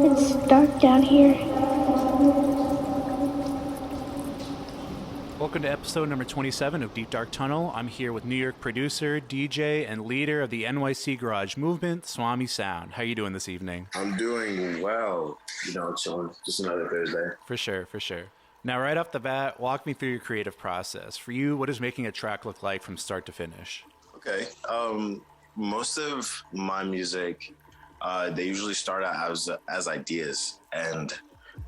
It's dark down here. Welcome to episode number 27 of Deep Dark Tunnel. I'm here with New York producer, DJ, and leader of the NYC Garage movement, Swami Sound. How are you doing this evening? I'm doing well. Chilling. Just another Thursday. For sure, for sure. Now, right off the bat, walk me through your creative process. For you, what does making a track look like from start to finish? Okay. Most of my music, they usually start out as ideas, and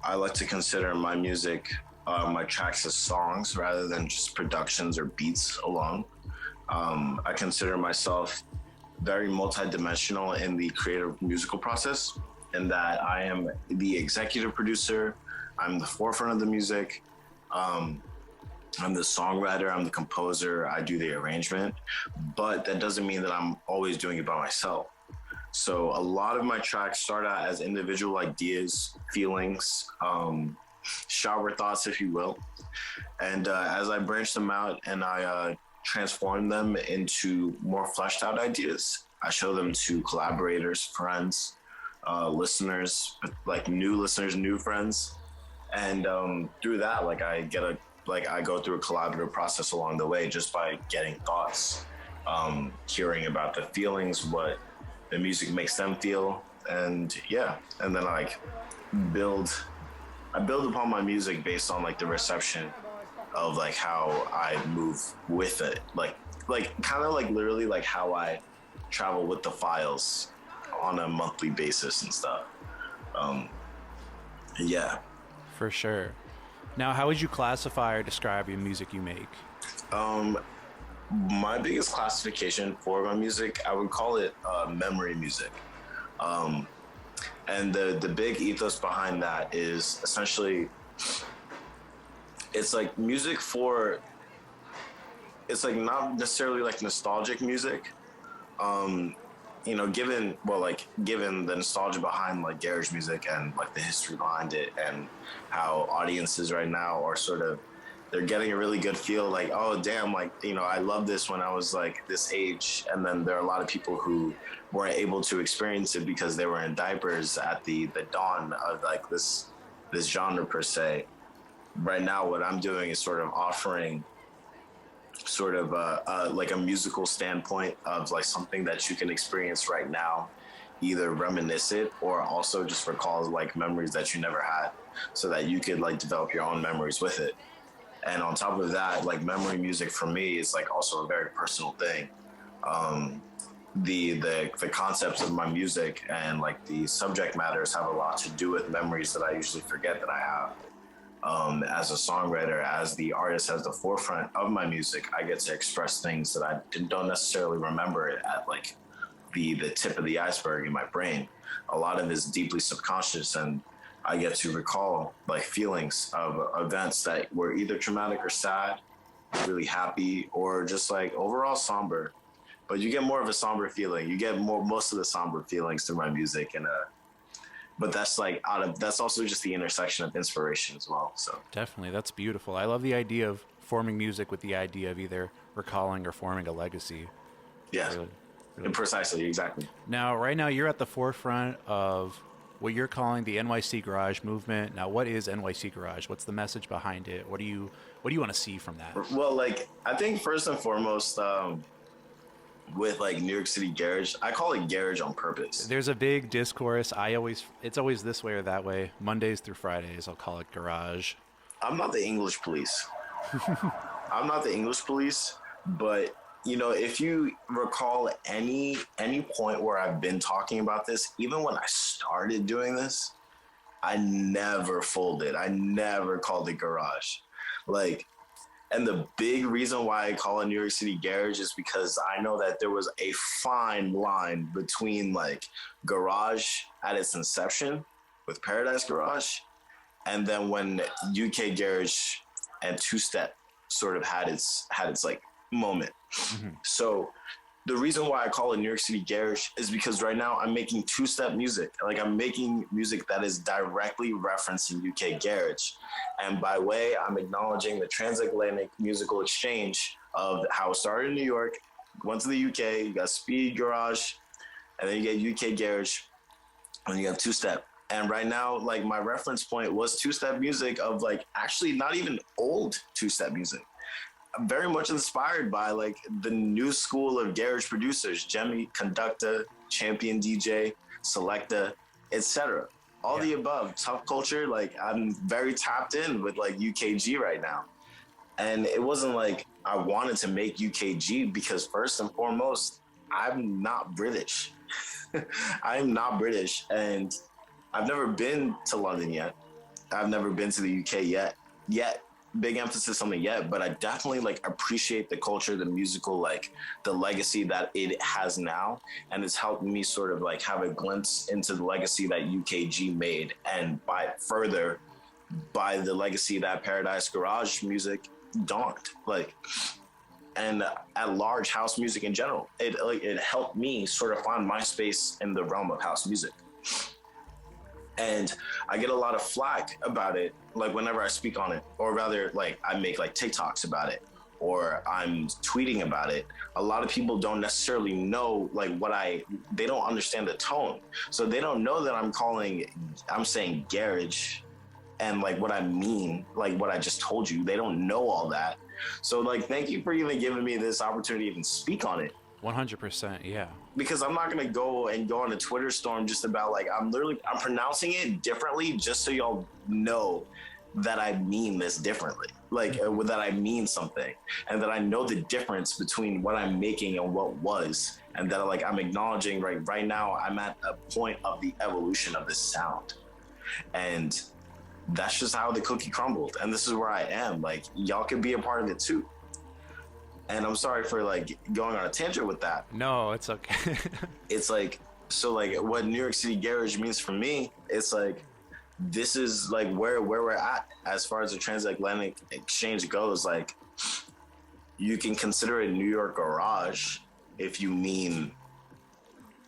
I like to consider my music, my tracks as songs rather than just productions or beats alone. I consider myself very multidimensional in the creative musical process, in that I am the executive producer, I'm the forefront of the music, I'm the songwriter, I'm the composer, I do the arrangement, but that doesn't mean that I'm always doing it by myself. So a lot of my tracks start out as individual ideas, feelings, shower thoughts, if you will. And as I branch them out and I transform them into more fleshed out ideas, I show them to collaborators, friends, listeners, like new listeners, new friends. And through that, I go through a collaborative process along the way just by getting thoughts, hearing about the feelings, what the music makes them feel. And and then I build upon my music based on the reception of how I move with it. Kind of literally how I travel with the files on a monthly basis and stuff. Yeah. For sure. Now, how would you classify or describe your music you make? My biggest classification for my music, I would call it memory music. And the big ethos behind that is essentially, it's music for, it's not necessarily nostalgic music. Given the nostalgia behind garage music and the history behind it, and how audiences right now are they're getting a really good feel oh damn, I love this when I was this age. And then there are a lot of people who weren't able to experience it because they were in diapers at the dawn of this genre per se. Right now what I'm doing is offering a musical standpoint of something that you can experience right now, either reminisce it or also just recall memories that you never had, so that you could develop your own memories with it. And on top of that, memory music for me is also a very personal thing. The concepts of my music and the subject matters have a lot to do with memories that I usually forget that I have. As a songwriter, as the artist, as the forefront of my music, I get to express things that I don't necessarily remember it at the tip of the iceberg in my brain. A lot of it is deeply subconscious, and I get to recall feelings of events that were either traumatic or sad, really happy, or just overall somber. But you get more of a somber feeling. You get most of the somber feelings through my music, and but that's that's also just the intersection of inspiration as well. So Definitely, that's beautiful. I love the idea of forming music with the idea of either recalling or forming a legacy. yeah, Really. precisely, exactly. Now, right now, you're at the forefront of what you're calling the NYC Garage movement. Now, what is NYC Garage? What's the message behind it? What do you want to see from that? Well, I think first and foremost, with New York City Garage, I call it garage on purpose. There's a big discourse. It's always this way or that way. Mondays through Fridays, I'll call it garage. I'm not the English police. I'm not the English police, but if you recall any point where I've been talking about this, even when I started doing this, I never folded. I never called it garage. And the big reason why I call it New York City Garage is because I know that there was a fine line between garage at its inception with Paradise Garage, and then when UK Garage and two-step had its moment. Mm-hmm. So the reason why I call it New York City Garage is because right now I'm making two-step music. I'm making music that is directly referencing UK Garage. And by way, I'm acknowledging the transatlantic musical exchange of how it started in New York, went to the UK, you got speed garage, and then you get UK Garage, and you have two-step. And right now, like my reference point was two-step music of like actually not even old two-step music. I'm very much inspired by like the new school of garage producers, Jemmy, Conducta, Champion DJ, Selecta, etc. All the above, tough culture. Like I'm very tapped in with like UKG right now. And it wasn't like I wanted to make UKG because first and foremost, I'm not British. I'm not British, and I've never been to London yet. I've never been to the UK yet. Big emphasis on the yet, but I definitely like appreciate the culture, the musical, like the legacy that it has now. And it's helped me sort of like have a glimpse into the legacy that UKG made, and by the legacy that Paradise Garage music dawned. Like, and at large house music in general, it helped me sort of find my space in the realm of house music. And I get a lot of flack about it, like whenever I speak on it, or rather like I make like TikToks about it, or I'm tweeting about it. A lot of people don't necessarily know like they don't understand the tone. So they don't know that I'm saying garage and like what I mean, like what I just told you. They don't know all that. So like, thank you for even giving me this opportunity to even speak on it. 100%, yeah. Because I'm not gonna go on a Twitter storm just about like I'm pronouncing it differently just so y'all know that I mean this differently, like that I mean something, and that I know the difference between what I'm making and what was, and that like I'm acknowledging right now I'm at a point of the evolution of this sound, and that's just how the cookie crumbled, and this is where I am. Like y'all can be a part of it too. And I'm sorry for like going on a tangent with that. No, it's okay. It's like, so like what New York City Garage means for me, it's like, this is like where we're at as far as the transatlantic exchange goes. Like you can consider it New York Garage if you mean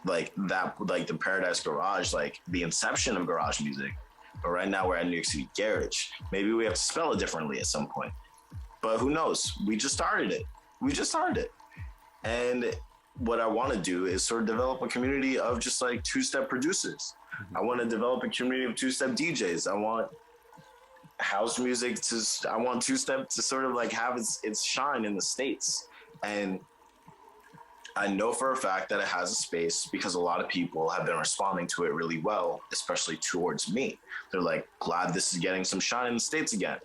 like that, like the Paradise Garage, like the inception of garage music. But right now we're at New York City Garage. Maybe we have to spell it differently at some point, but who knows? We just started it. And what I want to do is sort of develop a community of just like two-step producers. I want to develop a community of two-step DJs. I want house music I want two-step to sort of like have its shine in the States. And I know for a fact that it has a space because a lot of people have been responding to it really well, especially towards me. They're like, glad this is getting some shine in the States again.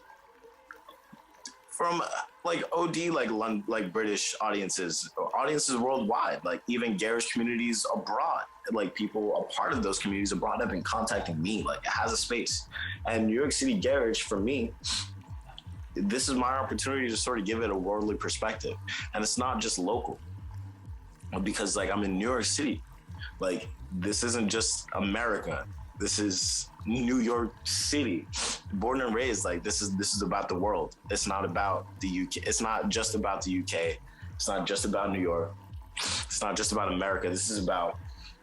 From like OD, like British audiences worldwide, like even garage communities abroad, like people a part of those communities abroad have been contacting me, like it has a space. And New York City Garage, for me, this is my opportunity to sort of give it a worldly perspective. And it's not just local, because like I'm in New York City. Like this isn't just America. This is New York City, born and raised. Like this is about the world. It's not about the UK. It's not just about the UK. It's not just about New York. It's not just about America. This is about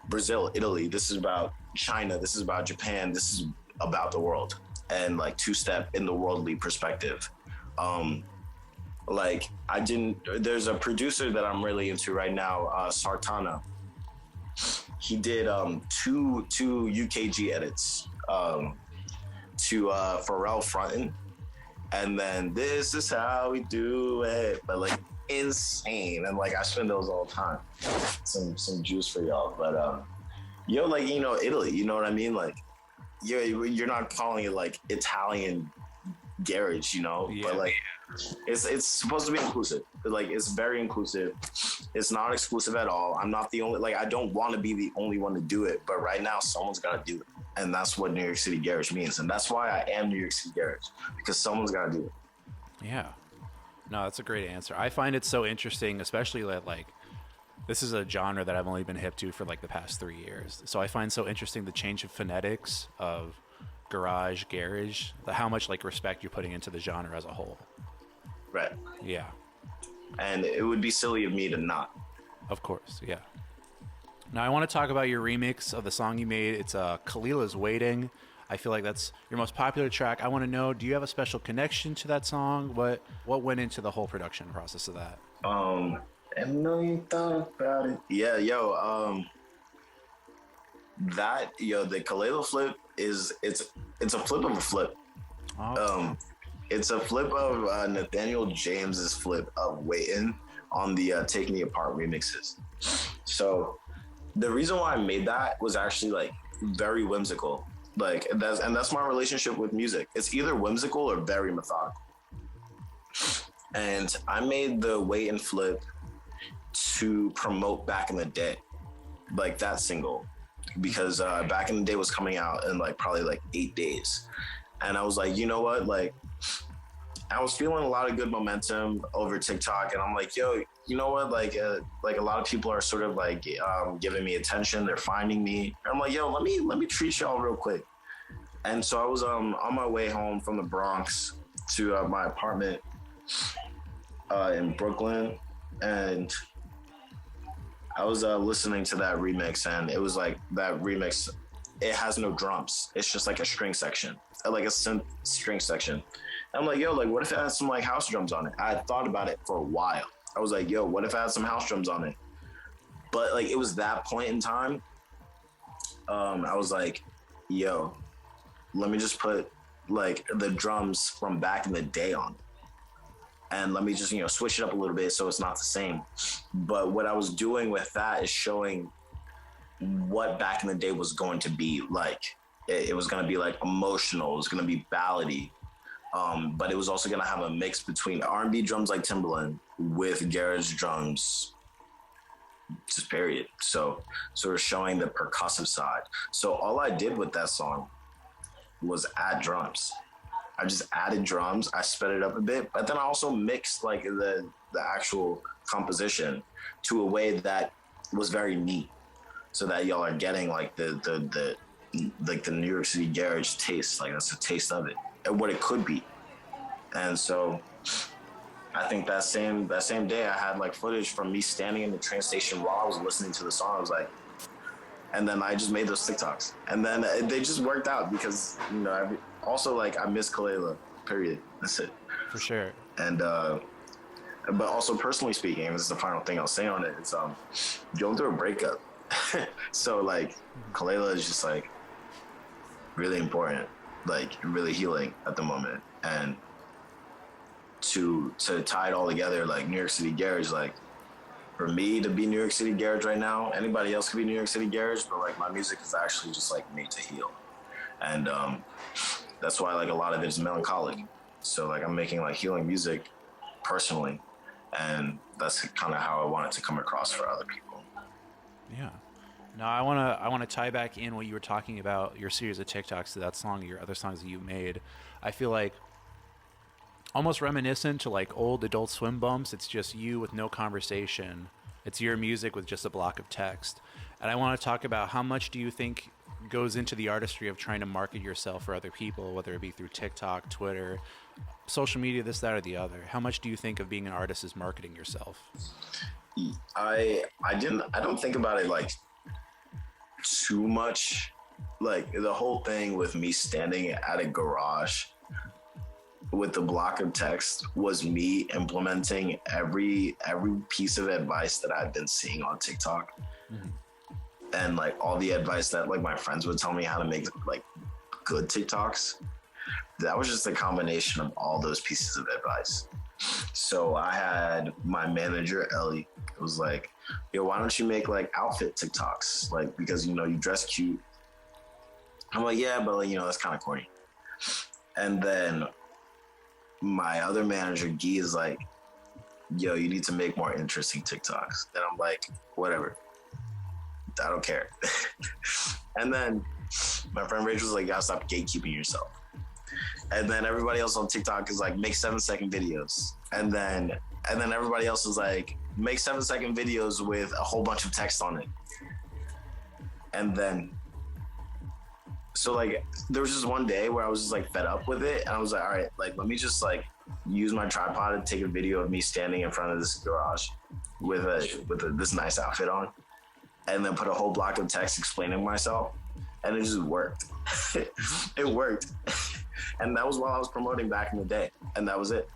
Brazil, Italy. This is about China. This is about Japan. This is about the world, and like two-step in the worldly perspective. There's a producer that I'm really into right now, Sartana. He did two UKG edits to Pharrell frontin', and then this is how we do it, but like insane, and like I spend those all the time. Some juice for y'all, but like Italy, you know what I mean? Like you're not calling it like Italian garage, but like it's supposed to be inclusive. Like it's very inclusive. It's not exclusive at all. I'm not the only, like I don't want to be the only one to do it, but right now someone's got to do it, and that's what New York City Garage means, and that's why I am New York City Garage, because someone's got to do it. Yeah, no, that's a great answer. I find it so interesting, especially that like this is a genre that I've only been hip to for like the past 3 years. So I find so interesting the change of phonetics of garage, how much like respect you're putting into the genre as a whole. Right. Yeah. And it would be silly of me to not. Of course, yeah. Now I want to talk about your remix of the song you made. It's Khalila's Waiting. I feel like that's your most popular track. I want to know, do you have a special connection to that song? What went into the whole production process of that? I know you thought about it. Yeah, the Kalila flip is it's a flip of a flip. Oh, It's a flip of Nathaniel James's flip of Waitin' on the Take Me Apart remixes. So the reason why I made that was actually like very whimsical. Like that's my relationship with music. It's either whimsical or very methodical. And I made the Waitin' flip to promote Back in the Day, like that single, because Back in the Day was coming out in like probably like 8 days. And I was like, you know what, like I was feeling a lot of good momentum over TikTok, and I'm like, yo, you know what? Like a lot of people are sort of like giving me attention. They're finding me. And I'm like, yo, let me treat y'all real quick. And so I was on my way home from the Bronx to my apartment in Brooklyn, and I was listening to that remix, and it was like that remix. It has no drums. It's just like a string section, like a synth string section. I'm like, yo, like, what if it had some like house drums on it? I had thought about it for a while. I was like, yo, what if I had some house drums on it? But like, it was that point in time. I was like, yo, let me just put like the drums from Back in the Day on it. And let me just, switch it up a little bit so it's not the same. But what I was doing with that is showing what Back in the Day was going to be like. It was going to be like emotional. It was going to be ballady. But it was also going to have a mix between R&B drums like Timbaland with garage drums, just period. So sort of showing the percussive side. So all I did with that song was add drums. I just added drums. I sped it up a bit, but then I also mixed like the actual composition to a way that was very neat, so that y'all are getting like the New York City garage taste. Like that's a taste of it and what it could be. And so I think that same day I had like footage from me standing in the train station while I was listening to the song. I was like, and then I just made those TikToks, and then they just worked out because also like I miss Kalela, period. That's it. for sure. And but also personally speaking, this is the final thing I'll say on it. It's going through a breakup, so like Kalela is just like really important, like really healing at the moment, and to tie it all together, like New York City Garage, like for me to be New York City Garage right now, anybody else could be New York City Garage, but like my music is actually just like made to heal, and that's why like a lot of it is melancholic. So like I'm making like healing music personally, and that's kind of how I want it to come across for other people. Yeah. No, I wanna tie back in what you were talking about, your series of TikToks to that song, your other songs that you made. I feel like almost reminiscent to like old Adult Swim bumps. It's just you with no conversation. It's your music with just a block of text. And I want to talk about how much do you think goes into the artistry of trying to market yourself for other people, whether it be through TikTok, Twitter, social media, this, that, or the other. How much do you think of being an artist is marketing yourself? I don't think about it like too much. Like the whole thing with me standing at a garage with the block of text was me implementing every piece of advice that I've been seeing on TikTok. Mm-hmm. And like all the advice that like my friends would tell me how to make like good TikToks. That was just a combination of all those pieces of advice. So I had my manager, Ellie, it was like, yo, why don't you make like outfit TikToks? Like, because, you dress cute. I'm like, yeah, but like, that's kind of corny. And then my other manager, Guy, is like, yo, you need to make more interesting TikToks. And I'm like, whatever. I don't care. And then my friend Rachel was like, you gotta stop gatekeeping yourself. And then everybody else on TikTok is like, make 7-second videos. And then everybody else is like, make 7-second videos with a whole bunch of text on it. And then, so like, there was just one day where I was just like fed up with it. And I was like, all right, like, let me just like use my tripod and take a video of me standing in front of this garage with this nice outfit on. And then put a whole block of text explaining myself. And it just worked. It worked. And that was while I was promoting Back in the Day. And that was it.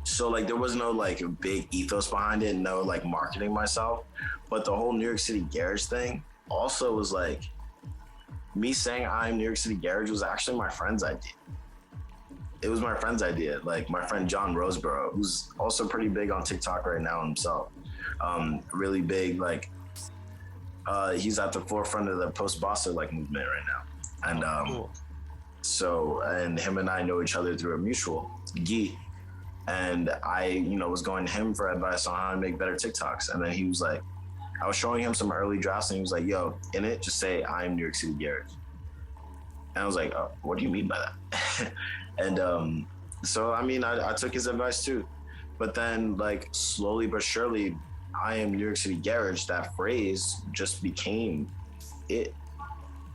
So like there was no like big ethos behind it, no like marketing myself. But the whole New York City Garage thing also was like, me saying I'm New York City Garage was actually my friend's idea. It was my friend's idea. Like my friend John Roseborough, who's also pretty big on TikTok right now himself. Really big, like he's at the forefront of the post-Bossa like movement right now. And Cool. so, and him and I know each other through a mutual, Guy. And I, was going to him for advice on how to make better TikToks. And then he was like, I was showing him some early drafts and he was like, yo, in it, just say I'm New York City Garage. And I was like, oh, what do you mean by that? And so, I mean, I took his advice too. But then like slowly but surely, I am New York City Garage, that phrase just became it.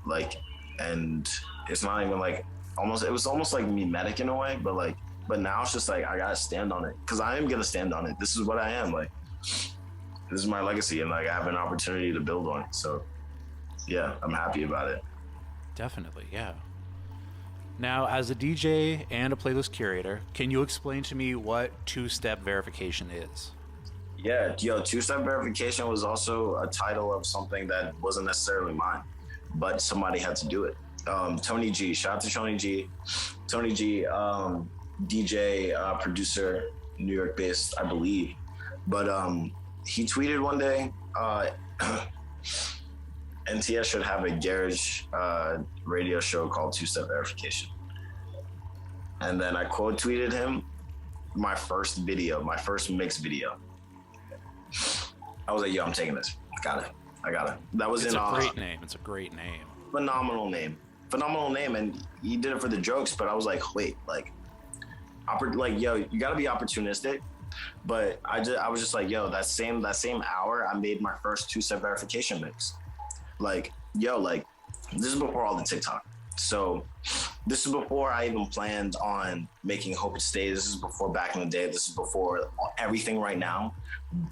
Like, and it's not even like it was almost like mimetic in a way, but now it's just like, I gotta stand on it. Cause I am gonna stand on it. This is what I am. Like, this is my legacy and like I have an opportunity to build on it. So yeah, I'm happy about it. Definitely, yeah. Now, as a DJ and a playlist curator, can you explain to me what two-step verification is? Yeah, two-step verification was also a title of something that wasn't necessarily mine, but somebody had to do it. Tony G, shout out to Tony G. Tony G, DJ, producer, New York based, I believe. But he tweeted one day, NTS should have a garage radio show called Two-Step Verification. And then I quote tweeted him my first mix video. I was like, yo, I'm taking this. I got it. That was It's a great name. It's a great name. Phenomenal name. And he did it for the jokes, but I was like, wait, yo, you gotta be opportunistic. But I was just like, yo, that same hour, I made my first two-step verification mix. Like, yo, like, this is before all the TikTok. So this is before I even planned on making Hope It Stays. This is before back in the day. This is before everything right now.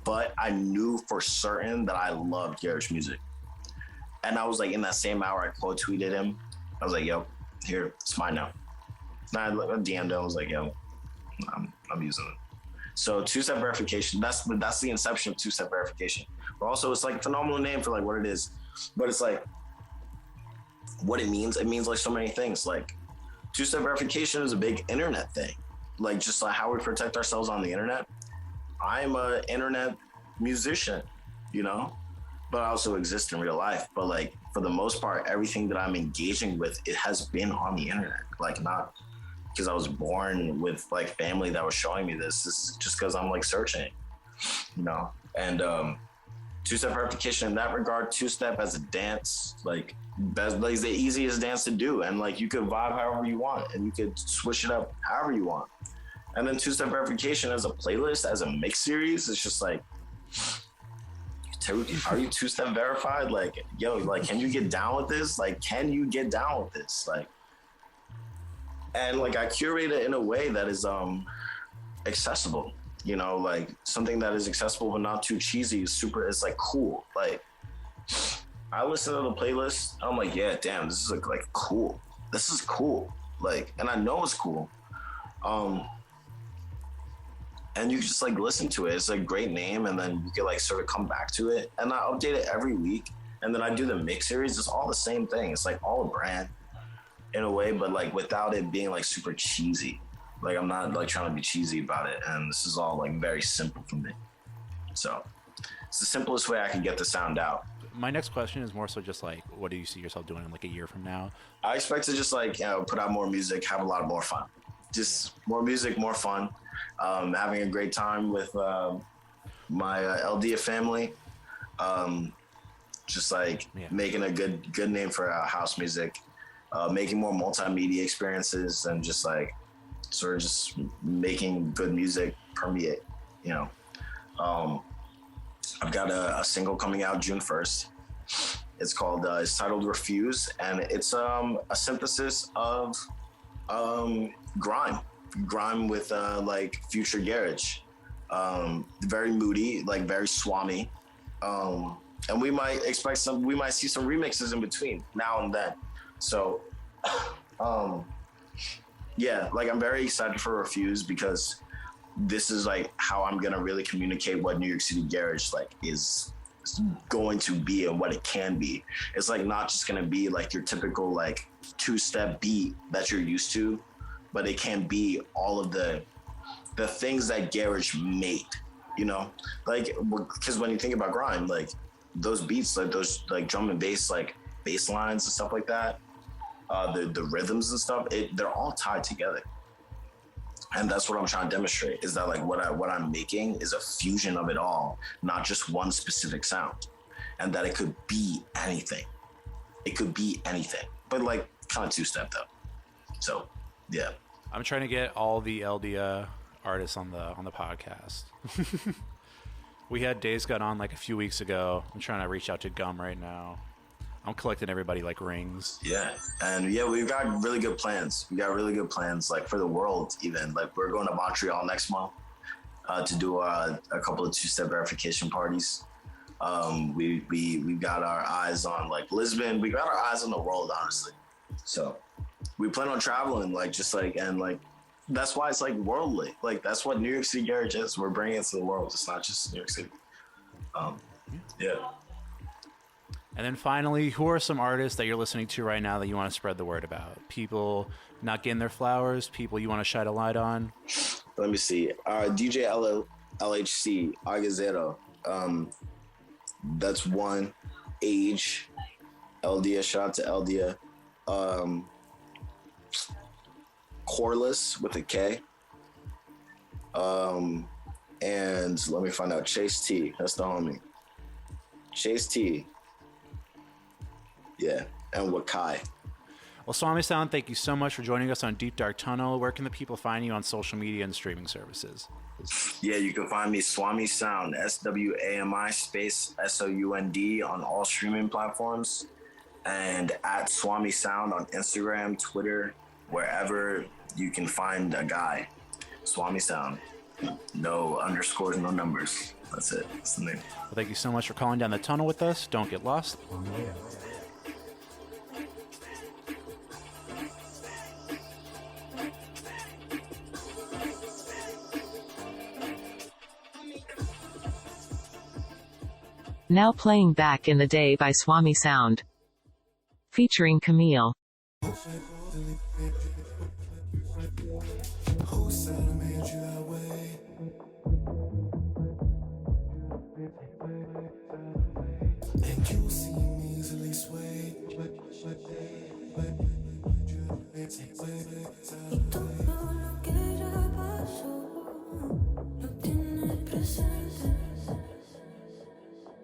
But I knew for certain that I loved garage music. And I was like, in that same hour, I quote tweeted him. I was like, yo, here, it's mine now. And I DM'd him. I was like, yo, I'm using it. So two-step verification, that's the inception of two-step verification. But also it's like a phenomenal name for like what it is. But it's like, what it means like so many things. Like two-step verification is a big internet thing. Like just like how we protect ourselves on the internet. I'm an internet musician, but I also exist in real life. But like for the most part, everything that I'm engaging with, it has been on the internet. Like not because I was born with like family that was showing me this. This is just because I'm like searching, and two-step verification in that regard, two-step as a dance, like the easiest dance to do. And like you could vibe however you want and you could switch it up however you want. And then two-step verification as a playlist, as a mix series, it's just like, are you two-step verified? Like, yo, like, can you get down with this? Like, Like, and like I curate it in a way that is accessible, like something that is accessible but not too cheesy. It's like cool. Like I listen to the playlist, I'm like, yeah, damn, this is like cool. This is cool. Like, and I know it's cool. And you just like listen to it. It's a great name, and then you can like sort of come back to it. And I update it every week. And then I do the mix series. It's all the same thing. It's like all a brand in a way, but like without it being like super cheesy. Like I'm not like trying to be cheesy about it. And this is all like very simple for me. So it's the simplest way I can get the sound out. My next question is more so just like, what do you see yourself doing in like a year from now? I expect to just like, put out more music, have a lot more fun. Just more music, more fun. Having a great time with my LD family. Just like making a good name for house music. Making more multimedia experiences and just like sort of just making good music permeate, I've got a single coming out June 1st. It's called, it's titled Refuse, and it's a synthesis of grime with like future garage. Very moody, like very Swami. And we might see some remixes in between now and then. So, yeah, like I'm very excited for Refuse because this is like how I'm gonna really communicate what New York City Garage like is going to be and what it can be. It's like not just going to be like your typical like two-step beat that you're used to, but it can be all of the things that garage made, you know, like, because when you think about grime, like those beats, like those like drum and bass, like bass lines and stuff like that, the rhythms and stuff, they're all tied together. And that's what I'm trying to demonstrate, is that like what I'm making is a fusion of it all, not just one specific sound, and that it could be anything. It could be anything, but like kind of two-step though. So yeah, I'm trying to get all the LD artists on the podcast. We had Days Got on like a few weeks ago. I'm trying to reach out to Gum right now. I'm collecting everybody like rings. Yeah. And yeah, we've got really good plans. We got really good plans, like for the world even. Like we're going to Montreal next month to do a couple of two-step verification parties. We got our eyes on like Lisbon. We got our eyes on the world, honestly. So we plan on traveling, like just like, and like, that's why it's like worldly. Like that's what New York City Garage is. We're bringing it to the world. It's not just New York City. Yeah. And then finally, who are some artists that you're listening to right now that you want to spread the word about? People not getting their flowers, people you want to shine a light on? Let me see. DJ LHC, Agazero. That's one. Age. Eldia, shout out to Eldia. Corliss with a K. And let me find out. Chase T. That's the homie. Chase T. Yeah, and Wakai. Well, Swami Sound, thank you so much for joining us on Deep Dark Tunnel. Where can the people find you on social media and streaming services? Yeah, you can find me Swami Sound, SWAMI space SOUND on all streaming platforms, and at Swami Sound on Instagram, Twitter, wherever you can find a guy. Swami Sound. No underscores, no numbers. That's it. That's the name. Well, thank you so much for calling down the tunnel with us. Don't get lost. Now playing Back in the Day by Swami Sound. Featuring Camille.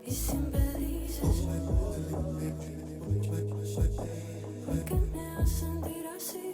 Y siempre dices ¿por qué me haces sentir así?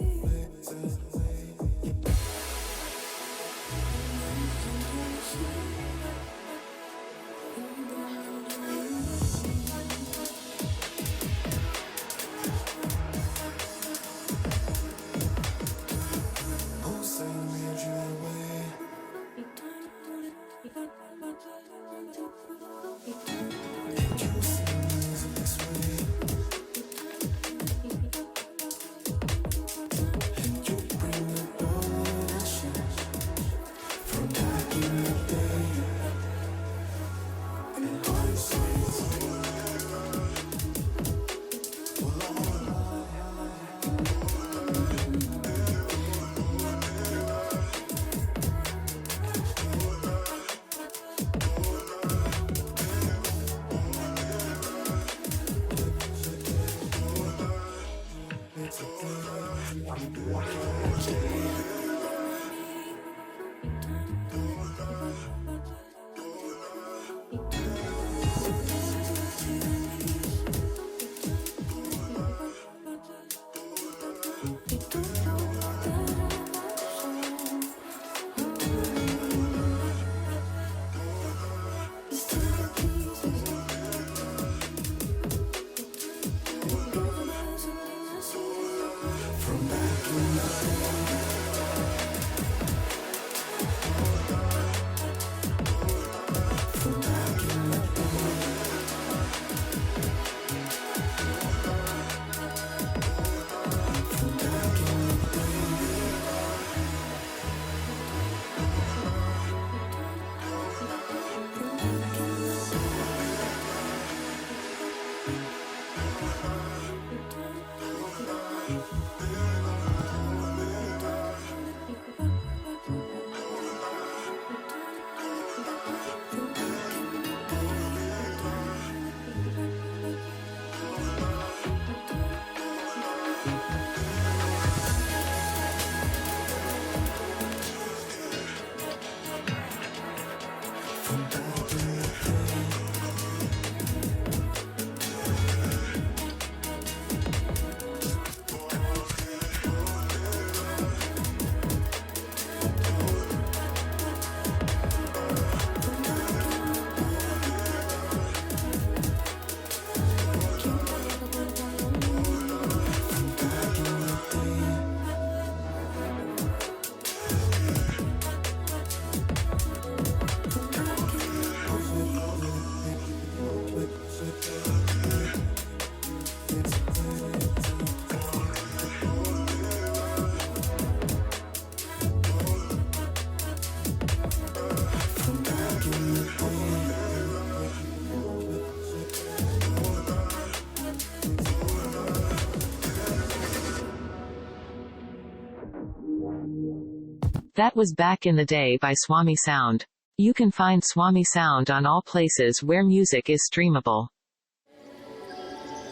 That was Back in the Day by Swami Sound. You can find Swami Sound on all places where music is streamable.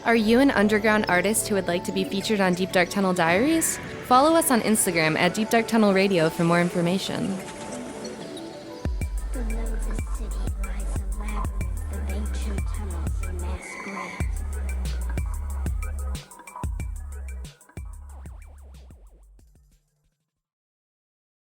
Are you an underground artist who would like to be featured on Deep Dark Tunnel Diaries? Follow us on Instagram at Deep Dark Tunnel Radio for more information.